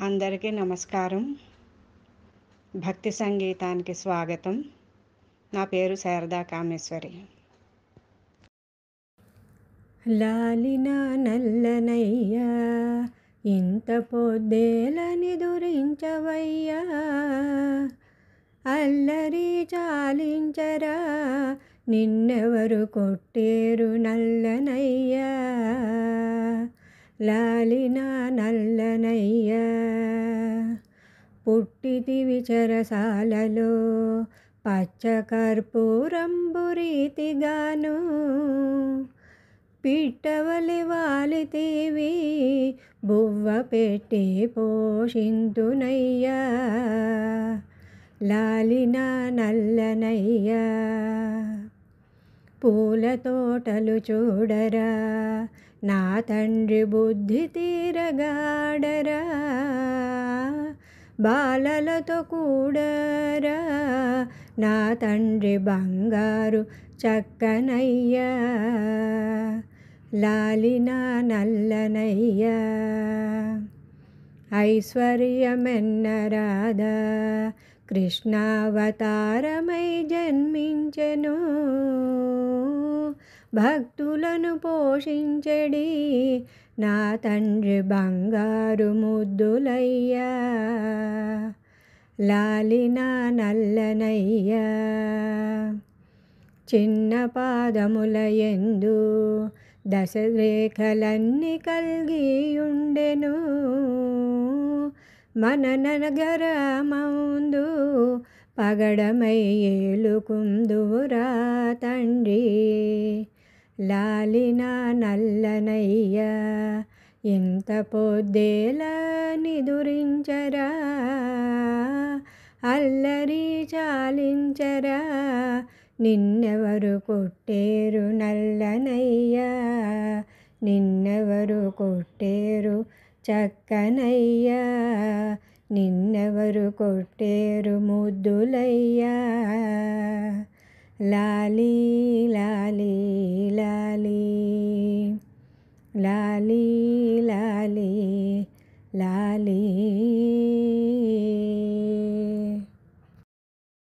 అందరికీ నమస్కారం. భక్తి సంగీతానికి స్వాగతం. నా పేరు శారదా కామేశ్వరి. లాలిన నల్లనయ్యా ఇంత పొద్దేలని దురించవయ్యా, అల్లరి చాలించరా నిన్నెవరు కొట్టేరు నల్లనయ్యా. లాలిన నల్లనయ్యా పుట్టితివి చెరసాలలో పచ్చ కర్పూరంబు రీతిగాను, పిట్టవలి వాలితీవి బువ్వ పెట్టి పోషింతునయ్యా. లాలిన నల్లనయ్యా పూల తోటలు చూడరా నా తండ్రి బుద్ధి తీరగాడరా, బాలలతో కూడరా నా తండ్రి బంగారు చక్కనయ్యా. లాలిన నల్లనయ్యా ఐశ్వర్యమెన్నరాదా కృష్ణావతారమై జన్మించెను, భక్తులను పోషించెడి నా తండ్రి బంగారు ముద్దులయ్యా. లాలిన నల్లనయ్యా చిన్న పాదముల యందు దశరేఖలన్నీ కల్గియుండెను, మన నగరమందు పగడమై ఏలుకుందురా తండ్రి. లాలిన నల్లనయ్యా ఇంత పొద్దేలని దురించరా, అల్లరి చాలించరా నిన్నెవరు కొట్టేరు నల్లనయ్యా, నిన్నెవరు కొట్టేరు చక్కనయ్యా, నిన్నెవరు కొట్టేరు ముద్దులయ్యా. లాలి లాలి లాలి లాలి